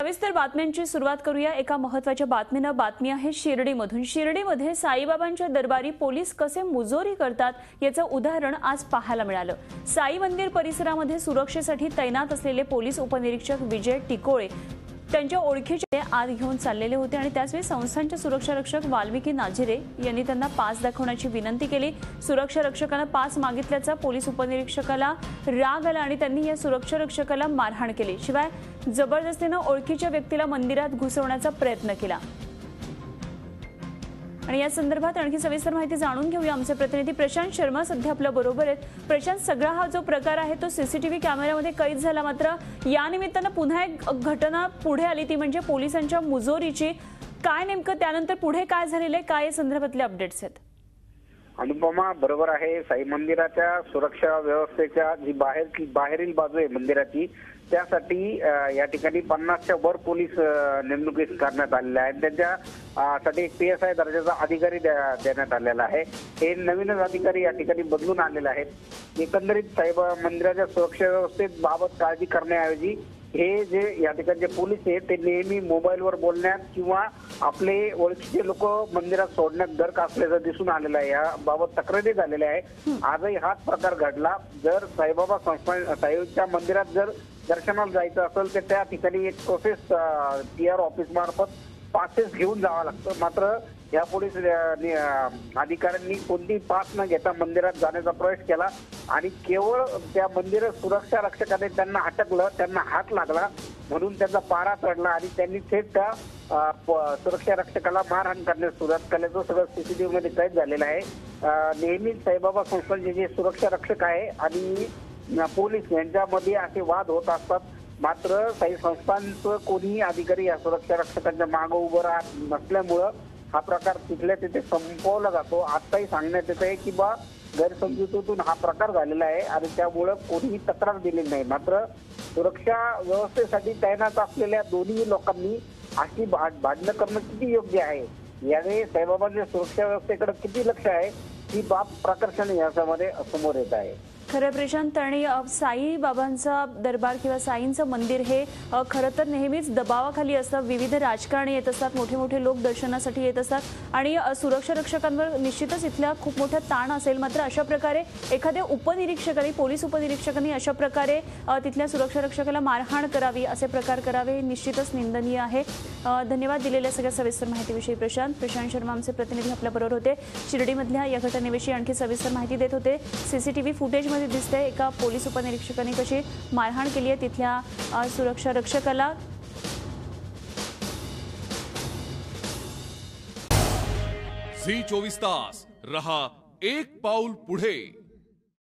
सविस्तर बातम्यांची सुरुवात करूया एका महत्त्वाच्या बातमीनं। बातमी आहे शिर्डीमधून। शिर्डीमध्ये साईबाबांच्या दरबारी पोलीस कसे मुजोरी करतात याचं उदाहरण आज पाहायला मिळालं। साई मंदिर परिसरामध्ये सुरक्षेसाठी तैनात असलेले पोलीस उपनिरीक्षक विजय टिकोळे त्यांच्या ओळखीचे आत घेऊन चाललेले होते आणि त्याचवेळी संस्थांचे सुरक्षा रक्षक वाल्मिकी नाझिरे यांनी त्यांना पास दाखवण्याची विनंती केली। सुरक्षा रक्षकाने पास मागितल्याचा पोलीस उपनिरीक्षकाला राग आला आणि त्यांनी या सुरक्षा रक्षकाला मारहाण केली। शिवाय जबरदस्तीने ओळखीच्या व्यक्तीला मंदिरात घुसवण्याचा प्रयत्न केला। आणि या संदर्भात आणखी सविस्तर माहिती जाणून घेऊया। आमचे प्रतिनिधी प्रशांत शर्मा सध्या आपल्या बरोबर आहेत। प्रशांत, सगळा हा जो प्रकार आहे तो सीसीटीव्ही कॅमेऱ्यामध्ये कैद झाला, मात्र या निमित्ताने पुन्हा एक घटना पुढे आली, ती म्हणजे पोलिसांच्या मुजोरीची। काय नेमकं त्यानंतर पुढे काय झालेले, काय संदर्भातले अपडेट्स आहेत? अनुपमा, बरोबर आहे। साई मंदिराच्या सुरक्षा व्यवस्थेच्या जी बाहेरील बाजू आहे मंदिराची, त्यासाठी या ठिकाणी 50च्या वर पोलीस नेमणुकीस करण्यात आलेले आहेत। त्यांच्यासाठी एक PSI दर्जाचा अधिकारी देण्यात आलेला आहे। हे नवीनच अधिकारी या ठिकाणी बदलून आलेले आहेत। एकंदरीत साईबाबा मंदिराच्या सुरक्षा व्यवस्थेत बाबत काळजी करण्याऐवजी हे जे या ठिकाणचे पोलीस आहेत ते नेहमी मोबाईलवर बोलण्यात किंवा आपले ओळखीचे लोक मंदिरात सोडण्यात गरक असल्याचं दिसून आलेलं आहे। याबाबत तक्रारी झालेल्या आहे। आजही हाच प्रकार घडला। जर साईबाबा संस्थान साईच्या मंदिरात जर दर्शनाला जायचं असेल तर त्या ठिकाणी एक प्रोसेस TR ऑफिस मार्फत पासेस घेऊन जावं लागतं। मात्र या पोलीस अधिकाऱ्यांनी कोणती पास न घेता मंदिरात जाण्याचा प्रयत्न केला आणि केवळ त्या मंदिर सुरक्षा रक्षकाने त्यांना अटकलं, त्यांना हात लागला म्हणून त्यांचा पारा चढला आणि त्यांनी थेट त्या सुरक्षा रक्षकाला मारहाण करण्यास सुरुवात केल्याचं सगळं सीसीटीव्ही मध्ये कैद झालेलं आहे। नेहमीच साईबाबा संस्थानचे जे सुरक्षा रक्षक आहे आणि पोलीस यांच्यामध्ये असे वाद होत असतात, मात्र साई संस्थानचं कोणीही अधिकारी या सुरक्षा रक्षकांच्या मागे उभं राहत नसल्यामुळं हा प्रकार तिथल्या तिथे संपवला जातो। आताही सांगण्यात येत आहे की गैरसमजुतीतून हा प्रकार झालेला आहे आणि त्यामुळं कोणीही तक्रार दिलेली नाही। मात्र सुरक्षा व्यवस्थेसाठी तैनात असलेल्या दोन्ही लोकांनी अशी भांडणं करणं किती योग्य आहे, याने साईबाबांच्या सुरक्षा व्यवस्थेकडे किती लक्ष आहे ही बाब प्रकर्षाने याच्यामध्ये समोर येत आहे। खरं प्रशांत, आणि साईबाबांचा दरबार किंवा साईंचं मंदिर हे खरं तर नेहमीच दबावाखाली असतं। विविध राजकारणी येत असतात, मोठे मोठे लोक दर्शनासाठी येत असतात आणि सुरक्षा रक्षकांवर निश्चितच इथला खूप मोठा ताण असेल। मात्र अशा प्रकारे एखाद्या उपनिरीक्षकांनी, पोलीस उपनिरीक्षकांनी अशा प्रकारे तिथल्या सुरक्षा रक्षकाला मारहाण करावी, असे प्रकार करावे हे निश्चितच निंदनीय आहे। धन्यवाद दिलेल्या सगळ्या सविस्तर माहितीविषयी प्रशांत शर्मा आमचे प्रतिनिधी आपल्याबरोबर होते। शिर्डीमधल्या या घटनेविषयी आणखी सविस्तर माहिती देत होते। सीसीटीव्ही फुटेजमध्ये दिसते एका पोलीस उपनिरीक्षकाने कशी मारहाण केली आहे तिथल्या सुरक्षा रक्षकाला। झी 24 तास रहा एक पाऊल पुढे।